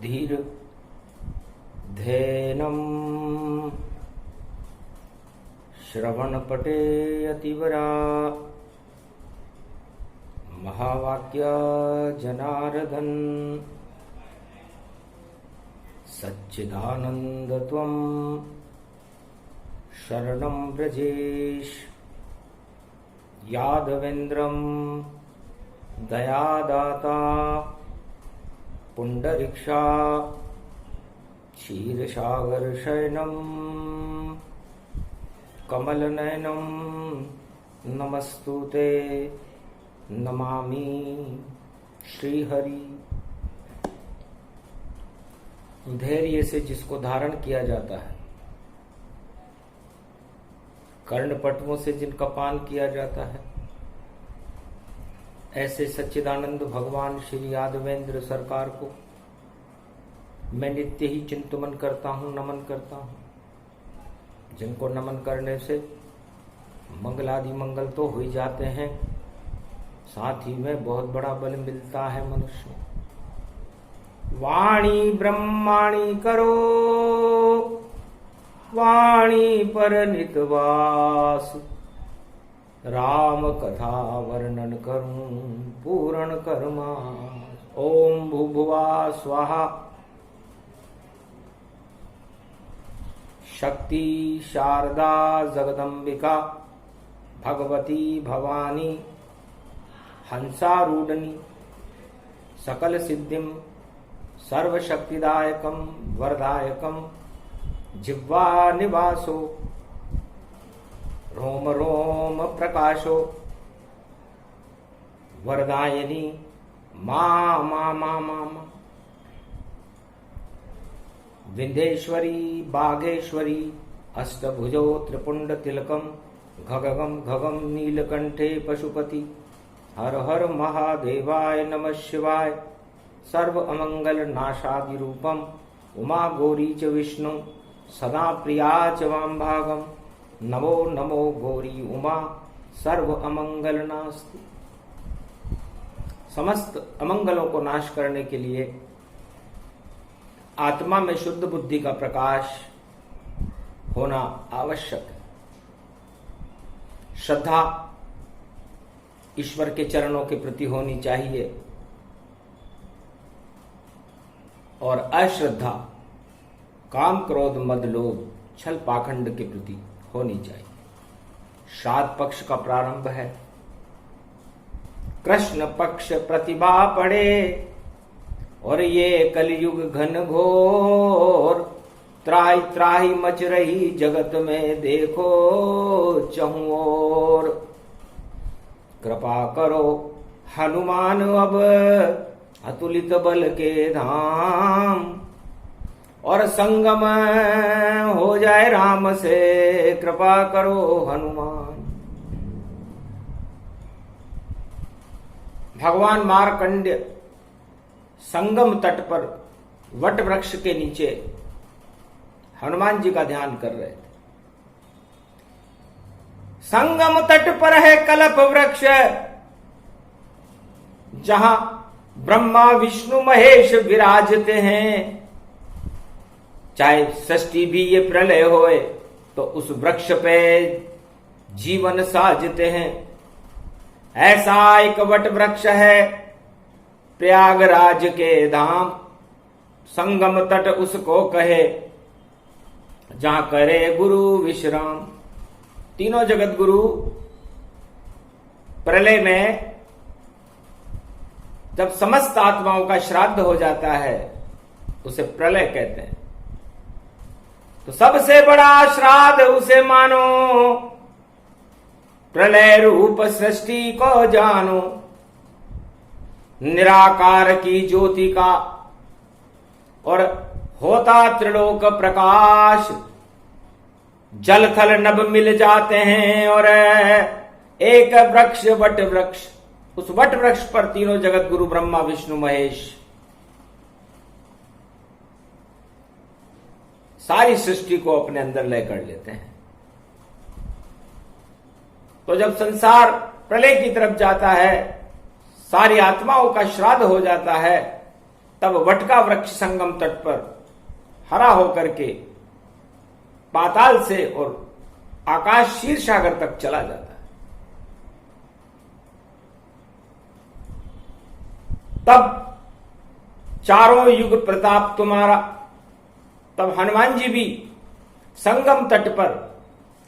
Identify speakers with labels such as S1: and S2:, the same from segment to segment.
S1: धीर धेनं श्रवणपटे अतिवरा महावाक्य जनार्दन सच्चिदानंद त्वं शरणं व्रजेश यादवेन्द्रं दयादाता पुंडरीक्षा क्षीरसागर शयनं कमलनयनं नमस्तुते नमामि श्रीहरि। धैर्य से जिसको धारण किया जाता है, कर्णपटुओं से जिनका पान किया जाता है, ऐसे सच्चिदानंद भगवान श्री यादवेंद्र सरकार को मैं नित्य ही चिंतन करता हूँ, नमन करता हूँ। जिनको नमन करने से मंगलादि मंगल तो हो ही जाते हैं, साथ ही में बहुत बड़ा बल मिलता है मनुष्य। वाणी ब्रह्माणी करो, वाणी पर नितवास, राम कथा वर्णन करूं पूर्ण कर्मा। ओम भूभुवा स्वाहा। शक्ति शारदा जगदम्बिका भगवती भवानी हंसारूढ़नी सकल सिद्धिम सर्वशक्तिदायकम वरदायकम जिह्वा निवासो रोम रोम प्रकाशो वरदायिनी मा मा मा मा मा। विंध्येश्वरी बाघेश्वरी अष्टभुजो त्रिपुंड तिलकम घगम घगम नीलकंठे पशुपति हर हर महादेवाय नमः शिवाय। सर्व अमंगल नाशादि रूपम उमा गौरी च विष्णु सदा प्रिया च वामभागम। नमो नमो गौरी उमा सर्व अमंगल नास्ति। समस्त अमंगलों को नाश करने के लिए आत्मा में शुद्ध बुद्धि का प्रकाश होना आवश्यक है। श्रद्धा ईश्वर के चरणों के प्रति होनी चाहिए और अश्रद्धा काम क्रोध मद लोभ छल पाखंड के प्रति होनी चाहिए। श्राद्ध पक्ष का प्रारंभ है। कृष्ण पक्ष प्रतिभा पड़े और ये कलयुग घन घोर। त्राहि त्राहि मच रही जगत में देखो चहुं ओर। कृपा करो हनुमान अब अतुलित बल के धाम और संगम हो जाए राम से। कृपा करो हनुमान। भगवान मार्कंड्य संगम तट पर वट वृक्ष के नीचे हनुमान जी का ध्यान कर रहे थे। संगम तट पर है कल्प वृक्ष, जहां ब्रह्मा विष्णु महेश विराजते हैं। चाहे सृष्टि भी ये प्रलय होए तो उस वृक्ष पे जीवन साजते हैं। ऐसा एक वट वृक्ष है प्रयागराज के धाम। संगम तट उसको कहे जहां करे गुरु विश्राम। तीनों जगत गुरु प्रलय में जब समस्त आत्माओं का श्राद्ध हो जाता है उसे प्रलय कहते हैं। तो सबसे बड़ा श्राद्ध उसे मानो, प्रलय रूप सृष्टि को जानो। निराकार की ज्योति का और होता त्रिलोक प्रकाश। जल थल नभ मिल जाते हैं और एक वृक्ष वट वृक्ष। उस वट वृक्ष पर तीनों जगत गुरु ब्रह्मा विष्णु महेश सारी सृष्टि को अपने अंदर लय कर लेते हैं। तो जब संसार प्रलय की तरफ जाता है, सारी आत्माओं का श्राद्ध हो जाता है, तब वटका वृक्ष संगम तट पर हरा होकर के पाताल से और आकाश क्षीर सागर तक चला जाता है। तब चारों युग प्रताप तुम्हारा, तब हनुमान जी भी संगम तट पर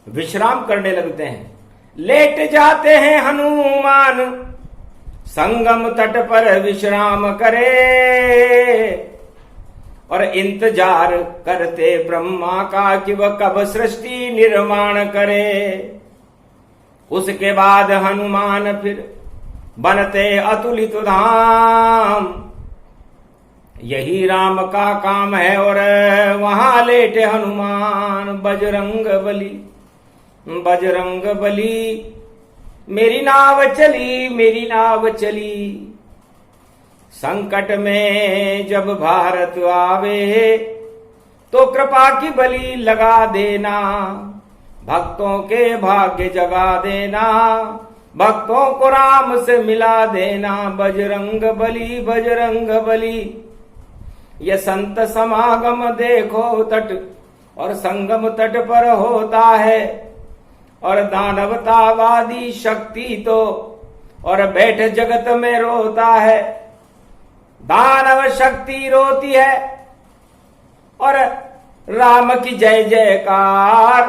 S1: विश्राम करने लगते हैं। लेट जाते हैं हनुमान संगम तट पर विश्राम करे, और इंतजार करते ब्रह्मा का कि वह कब सृष्टि निर्माण करे। उसके बाद हनुमान फिर बनते अतुलित धाम, यही राम का काम है। और वहां लेटे हनुमान बजरंग बली, बजरंग बली मेरी नाव चली, मेरी नाव चली। संकट में जब भारत आवे तो कृपा की बलि लगा देना, भक्तों के भाग्य जगा देना, भक्तों को राम से मिला देना। बजरंग बली, बजरंग बली। ये संत समागम देखो तट और संगम तट पर होता है, और दानवतावादी शक्ति तो और बैठ जगत में रोता है। दानव शक्ति रोती है और राम की जय जयकार,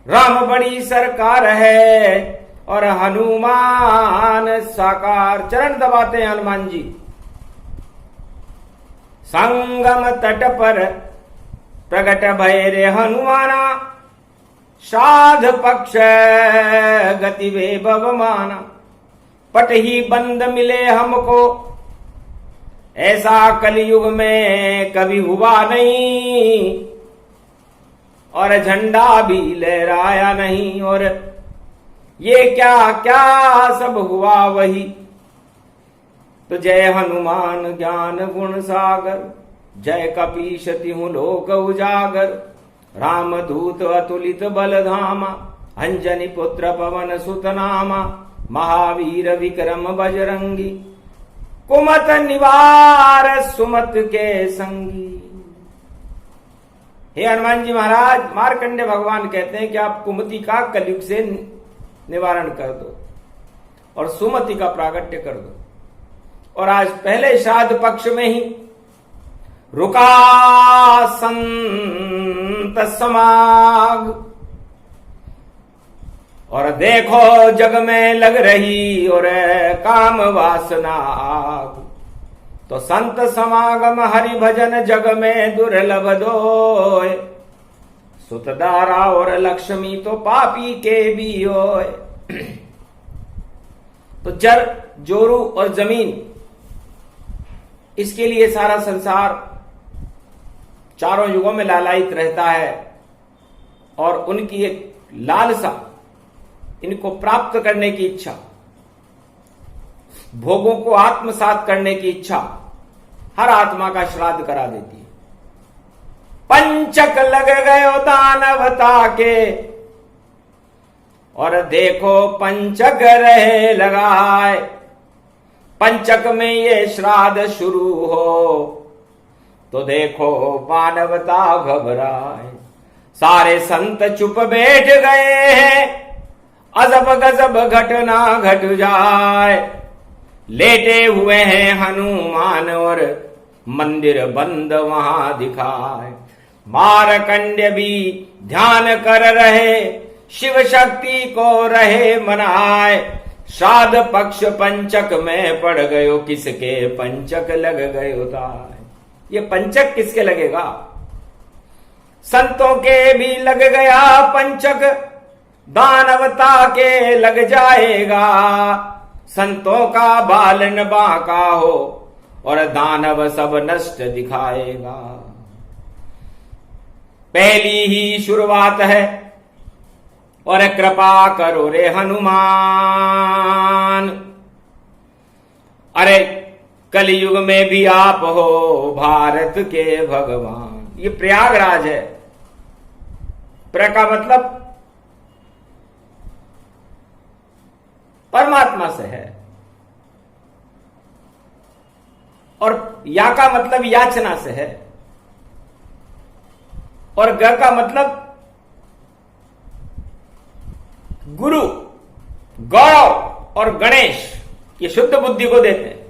S1: राम बड़ी सरकार है और हनुमान साकार। चरण दबाते हैं हनुमान जी। संगम तट पर प्रगट भय रे हनुमाना, साध पक्ष गति वे भवमाना। पट ही बंद मिले हमको, ऐसा कलयुग में कभी हुआ नहीं, और झंडा भी लहराया नहीं। और ये क्या क्या सब हुआ वही, तो जय हनुमान ज्ञान गुण सागर, जय कपीश तिहु लोक उजागर। राम दूत अतुलित बल धामा, अंजनी पुत्र पवन सुत नामा। महावीर विक्रम बजरंगी, कुमत निवार सुमत के संगी। हे हनुमान जी महाराज, मार्कंडे भगवान कहते हैं कि आप कुमति का कलयुग से निवारण कर दो और सुमति का प्रागट्य कर दो। और आज पहले श्राद्ध पक्ष में ही रुका संत समाग, और देखो जग में लग रही और काम वासना आग। तो संत समागम हरि भजन जग में दुर्लभ दोय, सुतदारा और लक्ष्मी तो पापी के भी होय। तो जर जोरू और जमीन, इसके लिए सारा संसार चारों युगों में लालायित रहता है, और उनकी एक लालसा, इनको प्राप्त करने की इच्छा, भोगों को आत्मसात करने की इच्छा हर आत्मा का श्राद्ध करा देती है। पंचक लग गयो दानवता के, और देखो पंचक रहे लगाए। पंचक में ये श्राद्ध शुरू हो तो देखो मानवता घबराए। सारे संत चुप बैठ गए हैं, अजब गजब घटना घट जाए। लेटे हुए हैं हनुमान और मंदिर बंद वहां दिखाए। मारकंड्य भी ध्यान कर रहे, शिव शक्ति को रहे मनाए। श्राद्ध पक्ष पंचक में पड़ गयो, किसके पंचक लग गयो ताय। ये पंचक किसके लगेगा? संतों के भी लग गया पंचक, दानवता के लग जाएगा। संतों का बालन बांका हो और दानव सब नष्ट दिखाएगा। पहली ही शुरुआत है और कृपा करो रे हनुमान। अरे कलयुग में भी आप हो भारत के भगवान। ये प्रयागराज है। प्र का मतलब परमात्मा से है। और या का मतलब याचना से है, और ग का मतलब गुरु, गौरव और गणेश, ये शुद्ध बुद्धि को देते हैं।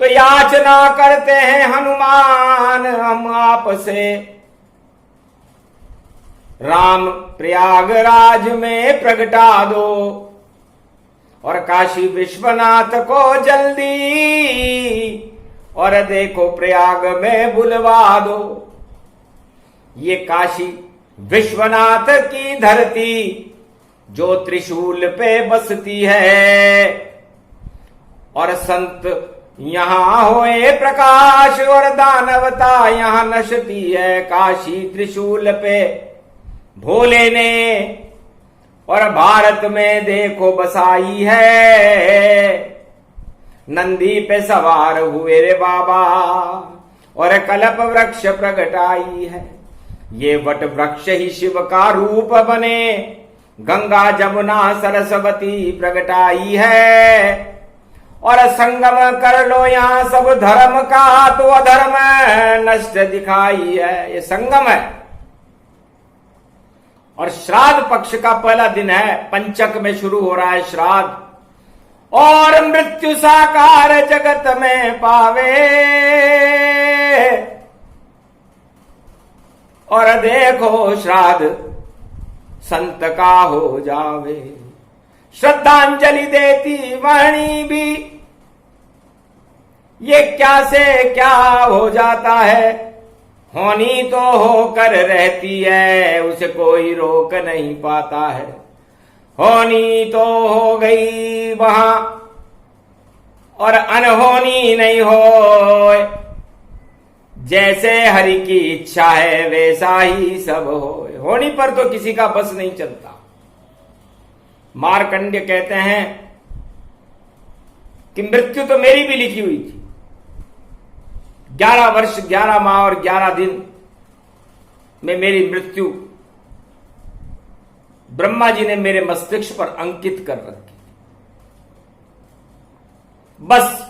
S1: तो याचना करते हैं हनुमान हम आपसे, राम प्रयागराज में प्रगटा दो, और काशी विश्वनाथ को जल्दी, और देखो प्रयाग में बुलवा दो। ये काशी विश्वनाथ की धरती जो त्रिशूल पे बसती है, और संत यहां होए प्रकाश, और दानवता यहां नशती है। काशी त्रिशूल पे भोले ने, और भारत में देखो बसाई है। नंदी पे सवार हुए रे बाबा, और कल्प वृक्ष प्रगटाई है। ये वट वृक्ष ही शिव का रूप बने, गंगा जमुना सरस्वती प्रगटाई है। और संगम कर लो यहां सब धर्म का, तो अधर्म नष्ट दिखाई है। ये संगम है। और श्राद्ध पक्ष का पहला दिन है, पंचक में शुरू हो रहा है श्राद्ध। और मृत्यु साकार जगत में पावे, और देखो श्राद्ध संत का हो जावे। श्रद्धांजलि देती वाणी भी, ये क्या से क्या हो जाता है। होनी तो होकर रहती है, उसे कोई रोक नहीं पाता है। होनी तो हो गई वहां, और अनहोनी नहीं हो। जैसे हरि की इच्छा है वैसा ही सब हो। होनी पर तो किसी का बस नहीं चलता। मार्कंड्य कहते हैं कि मृत्यु तो मेरी भी लिखी हुई थी। 11 वर्ष 11 माह और 11 दिन में मेरी मृत्यु ब्रह्मा जी ने मेरे मस्तिष्क पर अंकित कर रखी। बस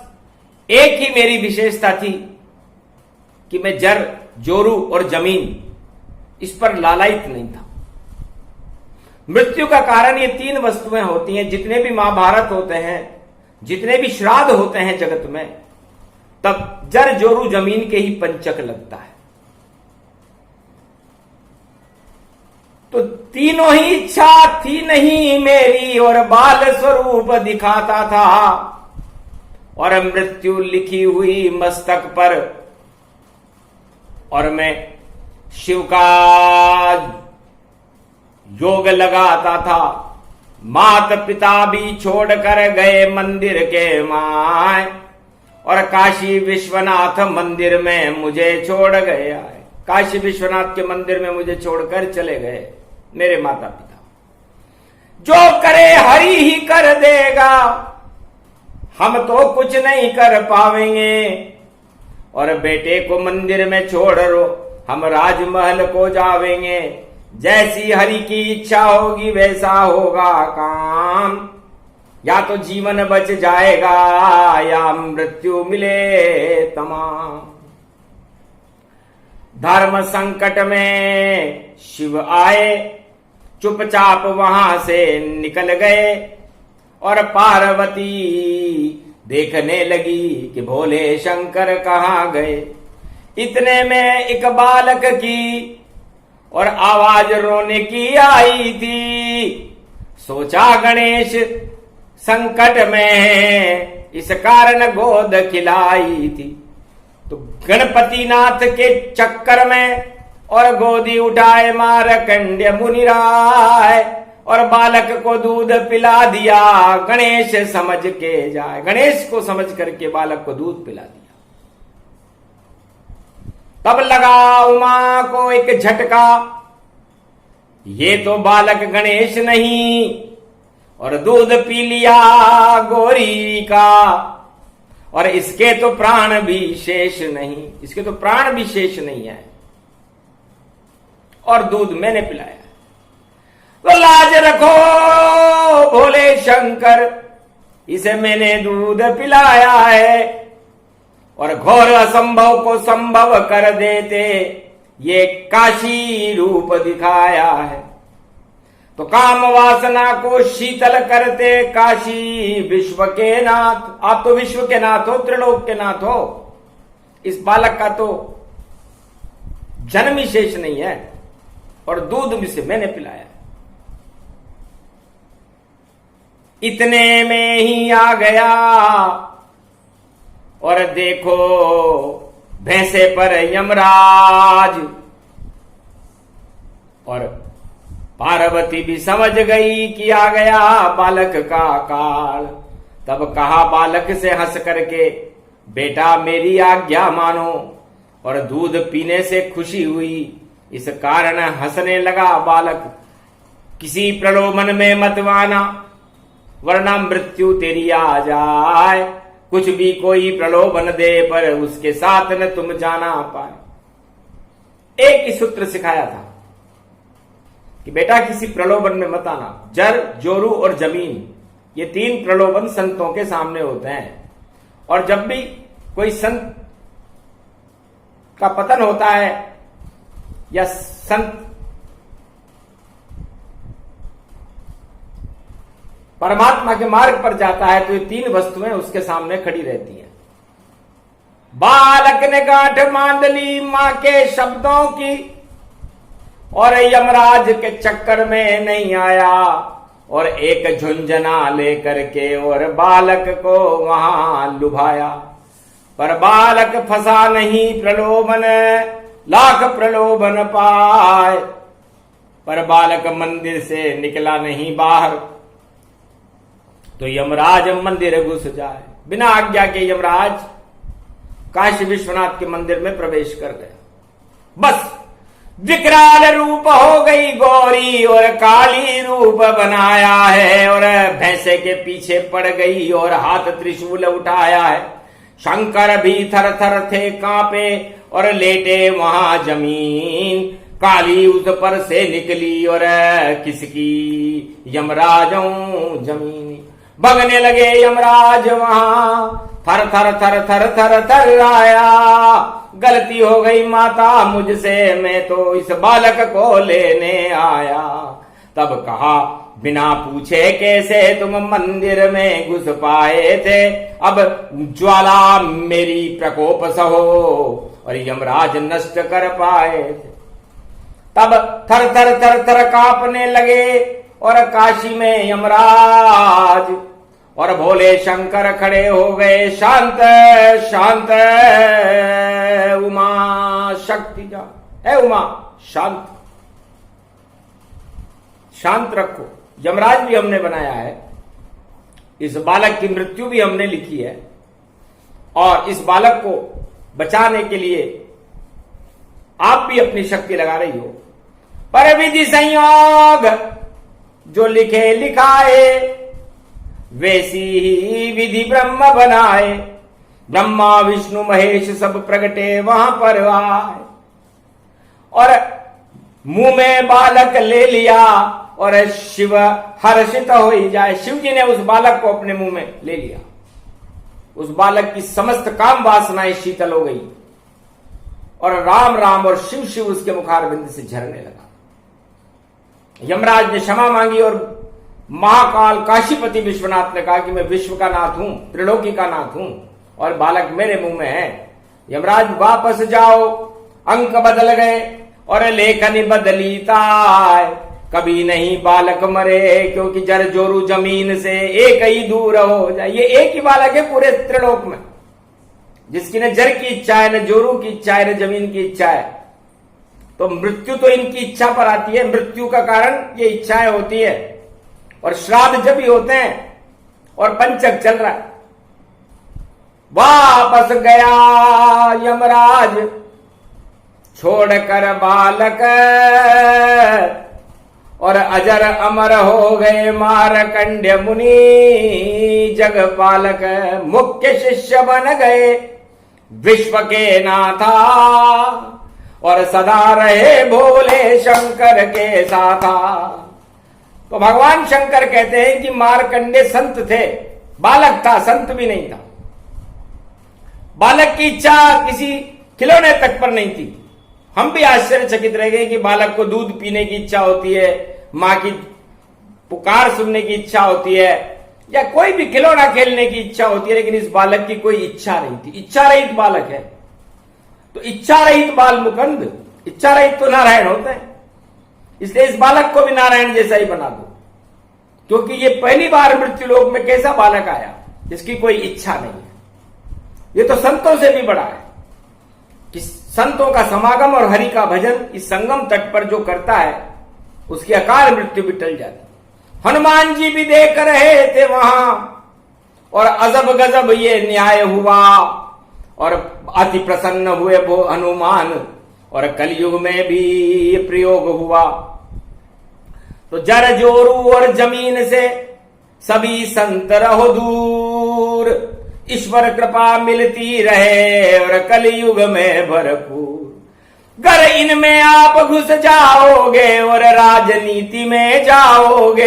S1: एक ही मेरी विशेषता थी कि मैं जर, जोरू और जमीन इस पर लालायित नहीं था। मृत्यु का कारण ये 3 वस्तुएं होती हैं। जितने भी महाभारत होते हैं, जितने भी श्राद्ध होते हैं जगत में, तब जर, जोरू, जमीन के ही पंचक लगता है। तो तीनों ही इच्छा थी नहीं मेरी, और बाल स्वरूप दिखाता था। और मृत्यु लिखी हुई मस्तक पर, और मैं शिव का योग लगाता था। माता पिता भी छोड़कर गए मंदिर के माय, और काशी विश्वनाथ मंदिर में मुझे छोड़ गए आए। काशी विश्वनाथ के मंदिर में मुझे छोड़कर चले गए मेरे माता पिता। जो करे हरि ही कर देगा, हम तो कुछ नहीं कर पावेंगे। और बेटे को मंदिर में छोड़ रो, हम राजमहल को जावेंगे। जैसी हरि की इच्छा होगी वैसा होगा काम। या तो जीवन बच जाएगा, या मृत्यु मिले तमाम। धर्म संकट में शिव आए, चुपचाप वहां से निकल गए। और पार्वती देखने लगी कि भोले शंकर कहाँ गए। इतने में एक बालक की और आवाज रोने की आई थी। सोचा गणेश संकट में है, इस कारण गोद खिलाई थी। तो गणपति नाथ के चक्कर में और गोदी उठाए मारकंड्य मुनिराय, और बालक को दूध पिला दिया गणेश समझ के जाए। गणेश को समझ करके बालक को दूध पिला दिया। तब लगा उमा को एक झटका, ये तो बालक गणेश नहीं, और दूध पी लिया गौरी का। और इसके तो प्राण भी शेष नहीं, इसके तो प्राण भी शेष नहीं है। और दूध मैंने पिलाया। तो लाज रखो भोले शंकर, इसे मैंने दूध पिलाया है। और घोर असंभव को संभव कर देते ये काशी रूप दिखाया है। तो काम वासना को शीतल करते काशी विश्व के नाथ। आप तो विश्व के नाथ हो, त्रिलोक के नाथ हो। इस बालक का तो जन्म ही शेष नहीं है और दूध भी से मैंने पिलाया। इतने में ही आ गया और देखो भैंसे पर यमराज। और पार्वती भी समझ गई कि आ गया बालक का काल। तब कहा बालक से हंस करके, बेटा मेरी आज्ञा मानो। और दूध पीने से खुशी हुई, इस कारण हंसने लगा बालक। किसी प्रलोभन में मत आना, वरना मृत्यु तेरी आ जाए। कुछ भी कोई प्रलोभन दे पर उसके साथ न तुम जाना पाए। एक ही सूत्र सिखाया था कि बेटा किसी प्रलोभन में मत आना। जर, जोरू और जमीन, ये तीन प्रलोभन संतों के सामने होते हैं। और जब भी कोई संत का पतन होता है या संत परमात्मा के मार्ग पर जाता है तो ये तीन वस्तुएं उसके सामने खड़ी रहती हैं। बालक ने गांठ बांध ली मां के शब्दों की और यमराज के चक्कर में नहीं आया। और एक झुंझुना लेकर के और बालक को वहां लुभाया। पर बालक फंसा नहीं प्रलोभन, लाख प्रलोभन पाए। पर बालक मंदिर से निकला नहीं बाहर। तो यमराज मंदिर घुस जाए। बिना आज्ञा के यमराज काशी विश्वनाथ के मंदिर में प्रवेश कर गया। बस विकराल रूप हो गई गौरी और काली रूप बनाया है। और भैंसे के पीछे पड़ गई और हाथ त्रिशूल उठाया है। शंकर भी थर थर थे कांपे और लेटे वहां जमीन। काली उस पर से निकली और किसकी, यमराजों जमीन। भगने लगे यमराज वहां, थर थर थर थर थर थर आया। गलती हो गई माता मुझसे, मैं तो इस बालक को लेने आया। तब कहा बिना पूछे कैसे तुम मंदिर में घुस पाए थे। अब ज्वाला मेरी प्रकोप सहो और यमराज नष्ट कर पाए थे। तब थर थर थर थर कांपने लगे और काशी में यमराज और भोले शंकर खड़े हो गए। शांत शांत उमा शक्ति जा है। उमा शांत, शांत रखो। यमराज भी हमने बनाया है, इस बालक की मृत्यु भी हमने लिखी है। और इस बालक को बचाने के लिए आप भी अपनी शक्ति लगा रही हो। पर विधि संयोग जो लिखे लिखाए, वैसी ही विधि ब्रह्म बनाए। ब्रह्मा विष्णु महेश सब प्रगटे वहां पर आए। और मुंह में बालक ले लिया और शिव हर्षित हो ही जाए। शिव जी ने उस बालक को अपने मुंह में ले लिया। उस बालक की समस्त काम वासनाएं शीतल हो गई और राम राम और शिव शिव उसके मुखारबिंद से झरने लगा। यमराज ने क्षमा मांगी और महाकाल काशीपति विश्वनाथ ने कहा कि मैं विश्व का नाथ हूं, त्रिलोकी का नाथ हूं और बालक मेरे मुंह में है। यमराज वापस जाओ। अंक बदल गए और लेखनी बदली ताय। कभी नहीं बालक मरे, क्योंकि जर जोरू जमीन से एक ही दूर हो जाए। ये एक ही बालक है पूरे त्रिलोक में, जिसकी न जर की इच्छा है, न जोरू की इच्छा है, न जमीन की इच्छा है। तो मृत्यु तो इनकी इच्छा पर आती है। मृत्यु का कारण ये इच्छाएं होती है। और श्राद्ध जब भी होते हैं और पंचक चल रहा है। वापस गया यमराज छोड़कर बालक और अजर अमर हो गए मारकंड्य मुनि। जग पालक मुख्य शिष्य बन गए विश्व के नाथा और सदा रहे भोले शंकर के साथा। तो भगवान शंकर कहते हैं कि मारकंडे संत थे, बालक था, संत भी नहीं था। बालक की इच्छा किसी खिलौने तक पर नहीं थी। हम भी आश्चर्यचकित रह गए कि बालक को दूध पीने की इच्छा होती है, मां की पुकार सुनने की इच्छा होती है, या कोई भी खिलौना खेलने की इच्छा होती है, लेकिन इस बालक की कोई इच्छा नहीं थी। इच्छा रहित बालक है। तो इच्छा रहित बाल मुकुंद, इच्छा रहित तो नारायण होते हैं, इसलिए इस बालक को भी नारायण जैसा ही बना दो, क्योंकि ये पहली बार मृत्यु लोक में कैसा बालक आया जिसकी कोई इच्छा नहीं है। ये तो संतों से भी बड़ा है कि संतों का समागम और हरि का भजन इस संगम तट पर जो करता है उसकी अकाल मृत्यु भी टल जाती। हनुमान जी भी देख रहे थे वहां, और अजब गजब ये न्याय हुआ, और अति प्रसन्न हुए वो हनुमान, और कलयुग में भी ये प्रयोग हुआ। तो जर जोरू और जमीन से सभी संत रहो दूर, ईश्वर कृपा मिलती रहे और कलयुग में भरपूर। गर इनमें आप घुस जाओगे और राजनीति में जाओगे,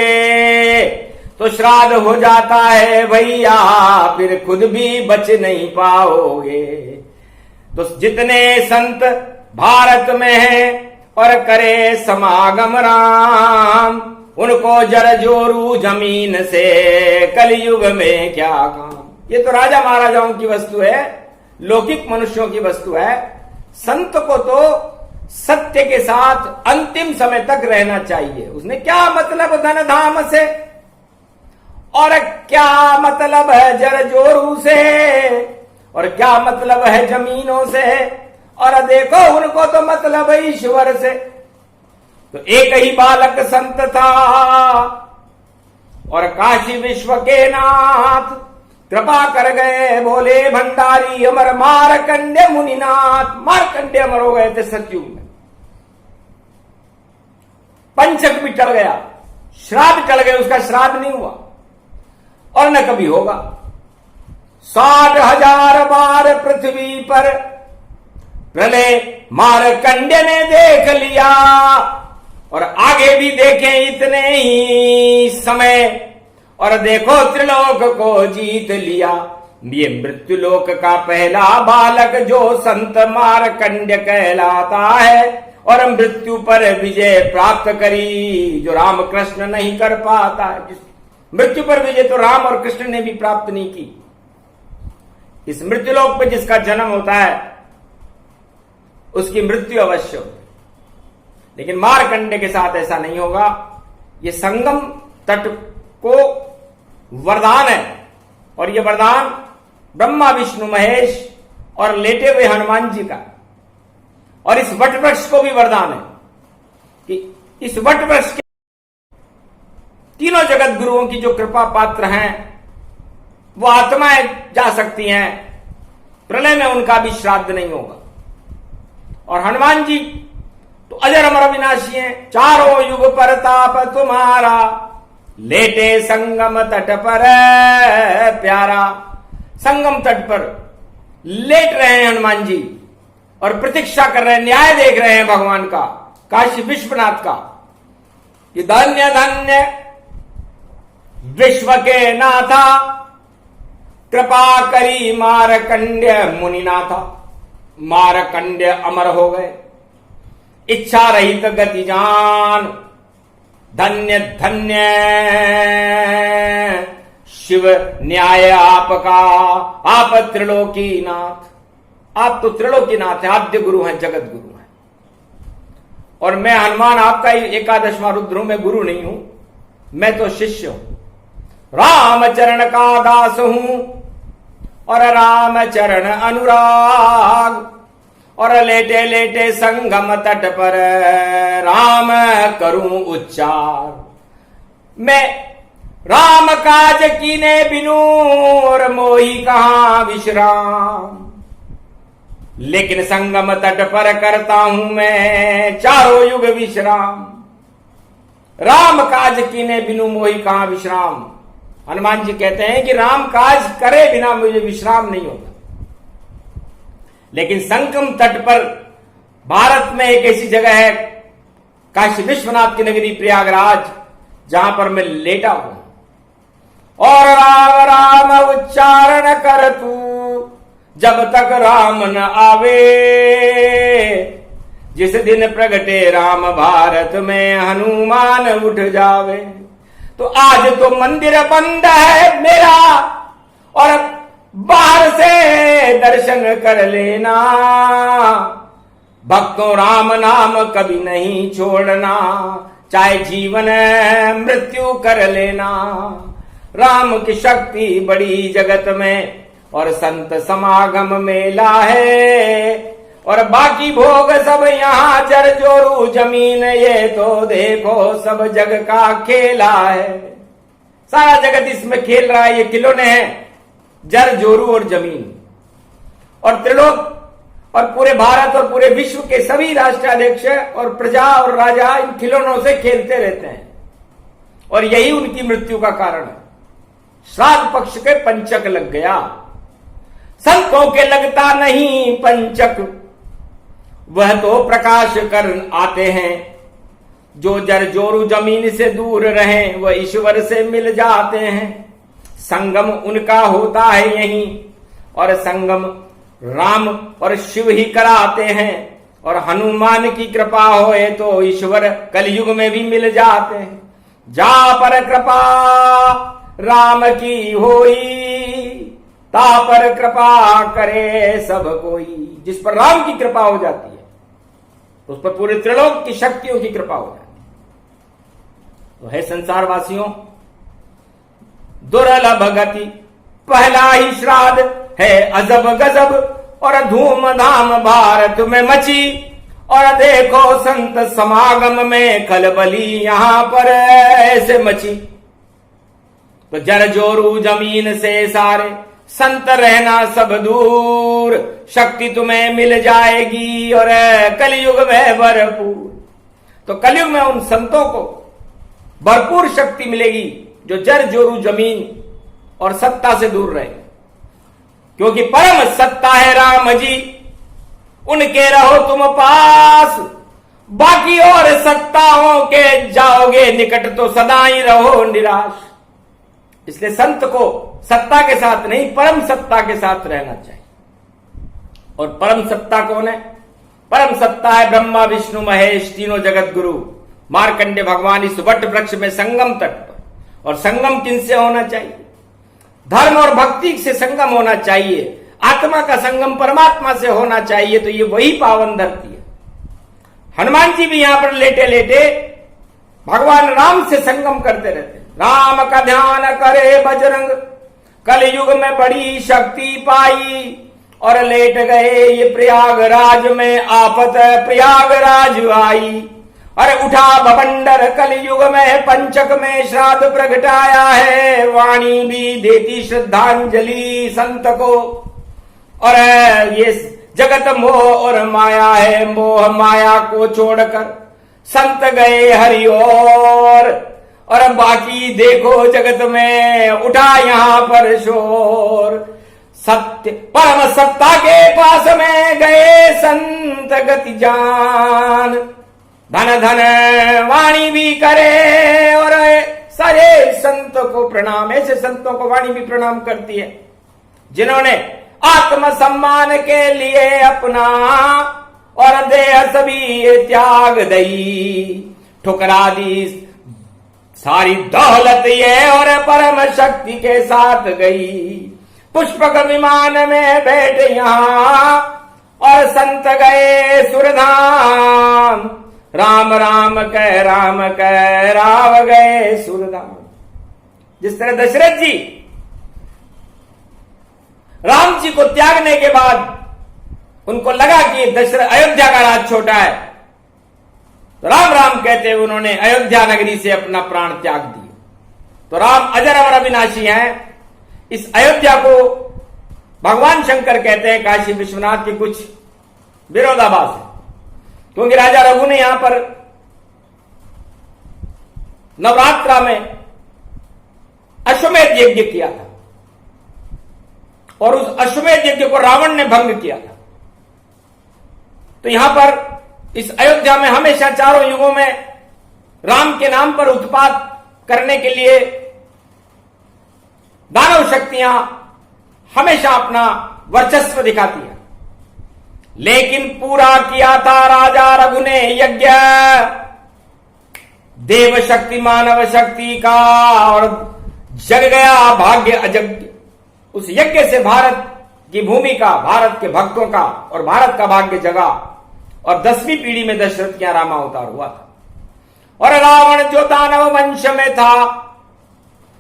S1: तो श्राद्ध हो जाता है भैया, फिर खुद भी बच नहीं पाओगे। तो जितने संत भारत में हैं और करे समागम राम, उनको जर जोरू जमीन से कलयुग में क्या काम। ये तो राजा महाराजाओं की वस्तु है, लौकिक मनुष्यों की वस्तु है। संत को तो सत्य के साथ अंतिम समय तक रहना चाहिए। उसने क्या मतलब धन धाम से, और क्या मतलब है जर जोरू से, और क्या मतलब है जमीनों से, और देखो उनको तो मतलब है ईश्वर से। तो एक ही बालक संत था और काशी विश्व के नाथ, कृपा कर गए बोले भंडारी अमर मारकंडे मुनिनाथ। मारकंडे अमर हो गए थे सतयुग में, पंचक भी टल गया, श्राद्ध टल गए, उसका श्राद्ध नहीं हुआ और न कभी होगा। 60,000 बार पृथ्वी पर प्रलय मारकंडे ने देख लिया, और आगे भी देखें इतने ही समय, और देखो त्रिलोक को जीत लिया। ये मृत्यु लोक का पहला बालक जो संत मारकंड कहलाता है, और मृत्यु पर विजय प्राप्त करी जो राम कृष्ण नहीं कर पाता है। मृत्यु पर विजय तो राम और कृष्ण ने भी प्राप्त नहीं की। इस मृत्यु लोक पे जिसका जन्म होता है उसकी मृत्यु अवश्य होती, लेकिन मारकंडे के साथ ऐसा नहीं होगा। ये संगम तट को वरदान है, और ये वरदान ब्रह्मा विष्णु महेश और लेटे हुए हनुमान जी का, और इस वट वृक्ष को भी वरदान है कि इस वट वृक्ष के तीनों जगत गुरुओं की जो कृपा पात्र हैं वो आत्माएं जा सकती हैं, प्रलय में उनका भी श्राद्ध नहीं होगा। और हनुमान जी तो अजर अमर अविनाशी हैं, चारों युग पर ताप तुम्हारा, लेटे संगम तट पर प्यारा। संगम तट पर लेट रहे हैं हनुमान जी और प्रतीक्षा कर रहे हैं, न्याय देख रहे हैं भगवान का, काशी विश्वनाथ का, कि धन्य धन्य विश्व के नाथा, कृपा करी मारकंड्य मुनिनाथा। मारकंड्य अमर हो गए, इच्छा रहित गति जान, धन्य धन्य शिव न्याय आपका, आप त्रिलोकी नाथ। आप तो त्रिलोकी नाथ हैं, आद्य गुरु हैं, जगत गुरु हैं। और मैं हनुमान आपका ही एकादशवां रुद्र हूं, मैं गुरु नहीं हूं, मैं तो शिष्य हूं, रामचरण का दास हूं और रामचरण अनुराग। और लेटे लेटे संगम तट पर राम करूं उच्चार, मैं राम काज कीने बिनु और मोही कहां विश्राम। लेकिन संगम तट पर करता हूं मैं चारों युग विश्राम, राम काज कीने बिनु मोही कहां विश्राम। हनुमान जी कहते हैं कि राम काज करे बिना मुझे विश्राम नहीं होता। लेकिन संगम तट पर भारत में एक ऐसी जगह है, काशी विश्वनाथ की नगरी प्रयागराज, जहां पर मैं लेटा हूं और राम राम उच्चारण कर तू, जब तक राम न आवे। जिस दिन प्रगटे राम भारत में हनुमान उठ जावे। तो आज तो मंदिर बंद है मेरा और बाहर से दर्शन कर लेना। भक्तों राम नाम कभी नहीं छोड़ना, चाहे जीवन मृत्यु कर लेना। राम की शक्ति बड़ी जगत में और संत समागम मेला है। और बाकी भोग सब यहाँ जर जोरू जमीन, ये तो देखो सब जग का खेला है। सारा जगत इसमें खेल रहा है, ये खिलौने हैं जर जोरू और जमीन। और त्रिलोक और पूरे भारत और पूरे विश्व के सभी राष्ट्राध्यक्ष और प्रजा और राजा इन खिलौनों से खेलते रहते हैं और यही उनकी मृत्यु का कारण है। श्राद्ध पक्ष के पंचक लग गया, संतों के लगता नहीं पंचक। वह तो प्रकाश कर आते हैं, जो जर जोरू जमीन से दूर रहें वह ईश्वर से मिल जाते हैं। संगम उनका होता है यहीं और संगम राम और शिव ही कराते हैं। और हनुमान की कृपा होए तो ईश्वर कलयुग में भी मिल जाते हैं। जा पर कृपा राम की होई, ता पर कृपा करे सब कोई। जिस पर राम की कृपा हो जाती है उस पर पूरे त्रिलोक की शक्तियों की कृपा हो जाती है। तो है संसार वासियों, दुर्लभ गति पहला ही श्राद्ध है अजब गजब और धूमधाम भारत में मची। और देखो संत समागम में खलबली यहां पर ऐसे मची। तो जर जोरू जमीन से सारे संत रहना सब दूर, शक्ति तुम्हें मिल जाएगी और कलयुग में भरपूर। तो कलयुग में उन संतों को भरपूर शक्ति मिलेगी जो जर जोरू जमीन और सत्ता से दूर रहे, क्योंकि परम सत्ता है राम जी, उनके रहो तुम पास। बाकी और सत्ताओं के जाओगे निकट तो सदा ही रहो निराश। इसलिए संत को सत्ता के साथ नहीं परम सत्ता के साथ रहना चाहिए। और परम सत्ता कौन है? परम सत्ता है ब्रह्मा विष्णु महेश तीनों जगत गुरु। मार्कंडे भगवान इस वट वृक्ष में संगम तट पर। और संगम किनसे होना चाहिए? धर्म और भक्ति से संगम होना चाहिए। आत्मा का संगम परमात्मा से होना चाहिए। तो ये वही पावन धरती है। हनुमान जी भी यहां पर लेटे लेटे भगवान राम से संगम करते रहते। राम का ध्यान करे बजरंग, कलयुग में बड़ी शक्ति पाई। और लेट गए ये प्रयागराज में आफत प्रयागराज आई। अरे उठा भवंडर कलयुग में पंचक में श्राद्ध प्रगटाया है। वाणी भी देती श्रद्धांजलि संत को। और ये जगत मोह और माया है, मोह माया को छोड़कर संत गए हरि और बाकी देखो जगत में उठा यहां पर शोर। सत्य परम सत्ता के पास में गए संत गति जान। धन धन वाणी भी करे और सारे संत को प्रणाम। ऐसे संतों को वाणी भी प्रणाम करती है जिन्होंने आत्म सम्मान के लिए अपना और देह सभी त्याग दई। ठुकरा दी सारी दौलत ये और परम शक्ति के साथ गई। पुष्पक विमान में बैठे यहां और संत गए सुरधाम। राम राम कह राव गए सुरधाम। जिस तरह दशरथ जी राम जी को त्यागने के बाद उनको लगा कि दशरथ अयोध्या का राज छोटा है, तो राम राम कहते हुए उन्होंने अयोध्या नगरी से अपना प्राण त्याग दिए। तो राम अजर अमर अविनाशी हैं। इस अयोध्या को भगवान शंकर कहते हैं काशी विश्वनाथ के कुछ विरोधाभास है, क्योंकि राजा रघु ने यहां पर नवरात्रा में अश्वमेध यज्ञ किया था और उस अश्वमेध यज्ञ को रावण ने भंग किया था। तो यहां पर इस अयोध्या में हमेशा चारों युगों में राम के नाम पर उत्पात करने के लिए दानव शक्तियां हमेशा अपना वर्चस्व दिखाती है। लेकिन पूरा किया था राजा रघु ने यज्ञ, देव शक्ति मानव शक्ति का, और जग गया भाग्य अजग्य। उस यज्ञ से भारत की भूमि का, भारत के भक्तों का और भारत का भाग्य जगा, और 10वीं पीढ़ी में दशरथ का रामावतार हुआ था। और रावण जो दानव वंश में था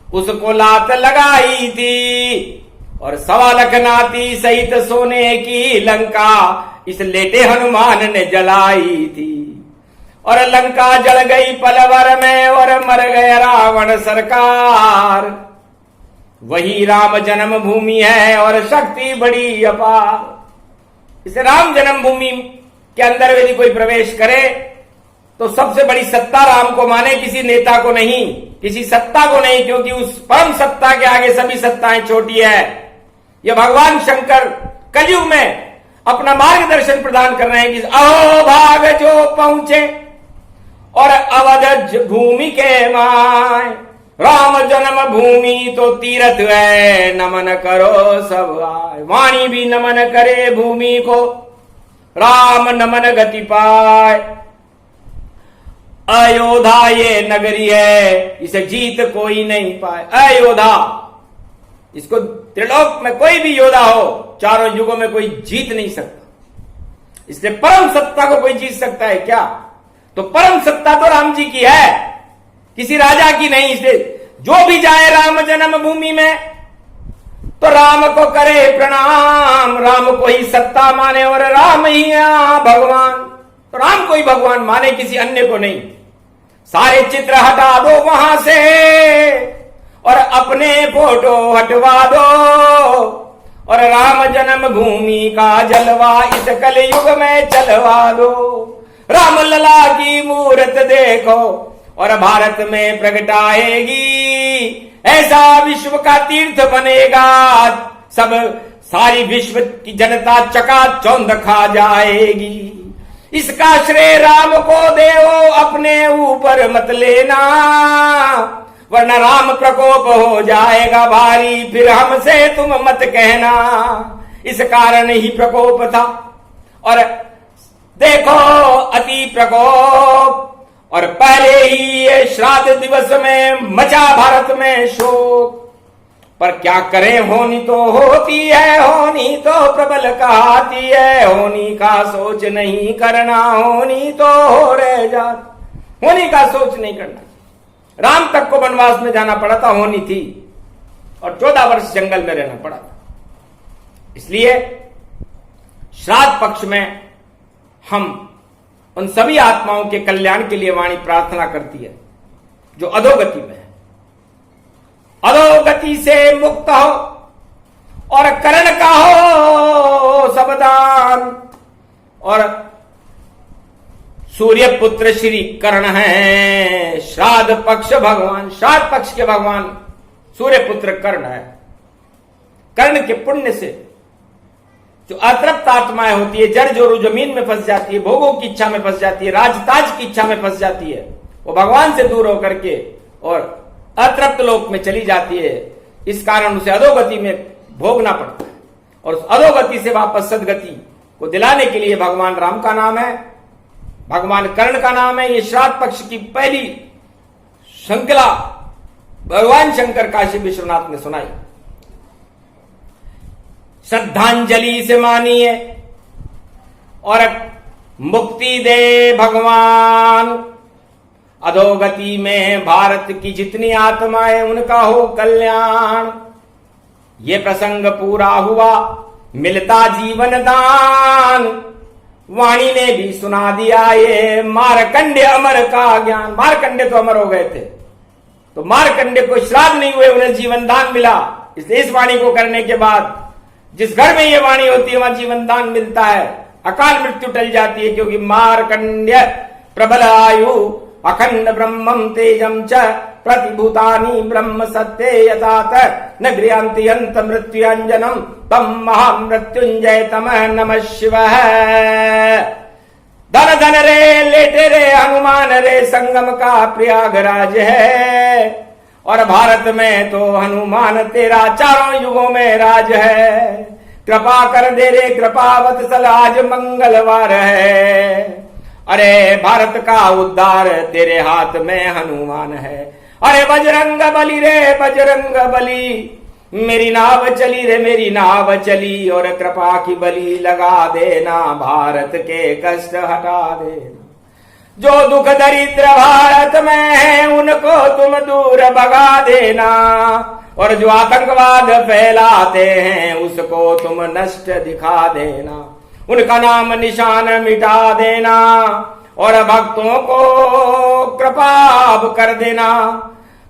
S1: उसको लात लगाई थी, और 1.25 लाख नाती सहित सोने की लंका इस लेटे हनुमान ने जलाई थी। और लंका जल गई पलवर में और मर गया रावण सरकार। वही राम जन्मभूमि है और शक्ति बड़ी अपार। इस राम जन्मभूमि के अंदर यदि कोई प्रवेश करे तो सबसे बड़ी सत्ता राम को माने, किसी नेता को नहीं, किसी सत्ता को नहीं, क्योंकि उस परम सत्ता के आगे सभी सत्ताएं छोटी है। यह भगवान शंकर कलयुग में अपना मार्गदर्शन प्रदान कर रहे हैं कि अहो भाग जो पहुंचे और अवध भूमि के माय, राम जन्म भूमि तो तीर्थ है, नमन करो सब आए। वाणी भी नमन करे भूमि को, राम नमन गति पाए। अयोध्या ये नगरी है, इसे जीत कोई नहीं पाए। अयोध्या, इसको त्रिलोक में कोई भी योद्धा हो, चारों युगों में कोई जीत नहीं सकता। इसलिए परम सत्ता को कोई जीत सकता है क्या? तो परम सत्ता तो राम जी की है, किसी राजा की नहीं। इसलिए जो भी जाए राम जन्म भूमि में तो राम को करे प्रणाम, राम को ही सत्ता माने और राम ही भगवान। तो राम को ही भगवान माने, किसी अन्य को नहीं। सारे चित्र हटा दो वहां से और अपने फोटो हटवा दो, और राम जन्म भूमि का जलवा इस कलयुग में चलवा दो। राम लला की मूरत देखो और भारत में प्रगटाएगी, ऐसा विश्व का तीर्थ बनेगा। सब सारी विश्व की जनता चकाचौंध खा जाएगी। इसका श्रेय राम को देवो, अपने ऊपर मत लेना, वरना राम प्रकोप हो जाएगा भारी, फिर हमसे तुम मत कहना। इस कारण ही प्रकोप था, और देखो अति प्रकोप। और पहले ही ये श्राद्ध दिवस में मचा भारत में शोक। पर क्या करें, होनी तो होती है, होनी तो प्रबल कहाती है। होनी का सोच नहीं करना, होनी तो हो रह जाती। होनी का सोच नहीं करना। राम तक को वनवास में जाना पड़ा था, होनी थी, और 14 वर्ष जंगल में रहना पड़ा था। इसलिए श्राद्ध पक्ष में हम उन सभी आत्माओं के कल्याण के लिए वाणी प्रार्थना करती है जो अधोगति में है। अधोगति से मुक्त हो और कर्ण का हो सबदान। और सूर्य पुत्र श्री कर्ण है, श्राद्ध पक्ष भगवान, श्राद्ध पक्ष के भगवान सूर्य पुत्र कर्ण है। कर्ण के पुण्य से जो अतृप्त आत्माएं होती है, जड़ जोरू जमीन में फंस जाती है, भोगों की इच्छा में फंस जाती है, राजताज की इच्छा में फंस जाती है, वो भगवान से दूर होकर के और अतृप्त लोक में चली जाती है। इस कारण उसे अधोगति में भोगना पड़ता है, और उस अधोगति से वापस सदगति को दिलाने के लिए भगवान राम का नाम है, भगवान कर्ण का नाम है। ये श्राद्ध पक्ष की पहली श्रृंखला भगवान शंकर काशी विश्वनाथ ने सुनाई। श्रद्धांजलि से मानिए और मुक्ति दे भगवान। अधोगति में भारत की जितनी आत्माएं, उनका हो कल्याण। ये प्रसंग पूरा हुआ, मिलता जीवन दान। वाणी ने भी सुना दिया ये मारकंडे अमर का ज्ञान। मारकंडे तो अमर हो गए थे, तो मारकंडे को श्राद्ध नहीं हुए, उन्हें जीवन दान मिला। इसलिए इस वाणी को करने के बाद जिस घर में ये वाणी होती है वहां जीवन दान मिलता है, अकाल मृत्यु टल जाती है। क्योंकि मारकंड्य प्रबल आयु अखंड ब्रह्मम तेजम च प्रतिभूतानि ब्रह्म सत्य यथात न गृहंति अंत मृत्युंजनम तम महामृत्युंजय तमः नमः शिवः। धन धन रे लेटे रे हनुमान रे, संगम का प्रयागराज है। और भारत में तो हनुमान तेरा चारों युगों में राज है। कृपा कर दे रे कृपा वत्सल, आज मंगलवार है। अरे भारत का उद्धार तेरे हाथ में हनुमान है। अरे बजरंग बली रे बजरंग बली, मेरी नाव चली रे मेरी नाव चली, और कृपा की बली लगा देना, भारत के कष्ट हटा देना। जो दुख दरिद्र भारत में है उनको तुम दूर भगा देना, और जो आतंकवाद फैलाते हैं उसको तुम नष्ट दिखा देना, उनका नाम निशान मिटा देना, और भक्तों को कृपा कर देना।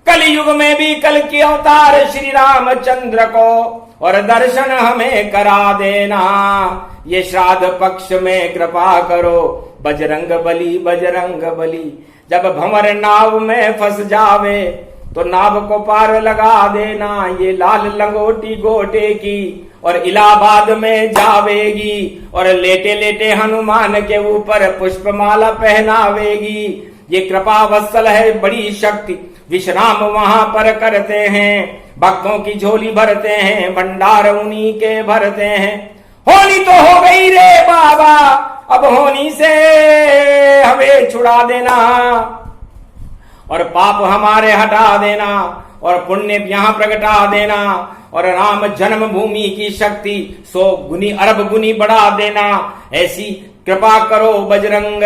S1: कलयुग में भी कल की अवतार श्री रामचंद्र को, और दर्शन हमें करा देना। ये श्राद्ध पक्ष में कृपा करो, बजरंग बली बजरंग बली। जब भंवर नाव में फंस जावे तो नाव को पार लगा देना, ये लाल लंगोटी गोटे की और इलाहाबाद में जावेगी, और लेटे लेटे हनुमान के ऊपर पुष्पमाला पहनावेगी। ये कृपा वत्सल है बड़ी शक्ति, विश्राम वहां पर करते हैं, भक्तों की झोली भरते हैं, भंडार उन्हीं के भरते हैं। होनी तो हो गई रे बाबा, अब होनी से हमें छुड़ा देना, और पाप हमारे हटा देना, और पुण्य यहाँ प्रगटा देना, और राम जन्मभूमि की शक्ति 100 गुनी अरब गुनी बढ़ा देना। ऐसी कृपा करो बजरंग,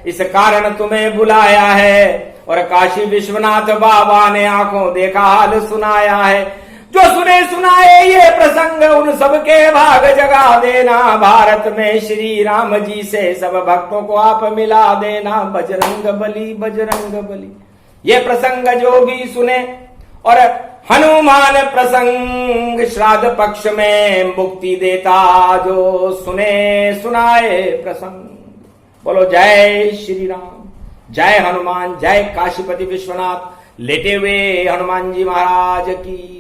S1: इस कारण तुम्हें बुलाया है, और काशी विश्वनाथ बाबा ने आंखों देखा हाल सुनाया है। जो सुने सुनाए ये प्रसंग उन सबके भाग जगा देना, भारत में श्री राम जी से सब भक्तों को आप मिला देना, बजरंग बली बजरंग बली। ये प्रसंग जो भी सुने, और हनुमान प्रसंग श्राद्ध पक्ष में मुक्ति देता, जो सुने सुनाए प्रसंग। बोलो जय श्री राम, जय हनुमान, जय काशीपति विश्वनाथ, लेटे हुए हनुमान जी महाराज की।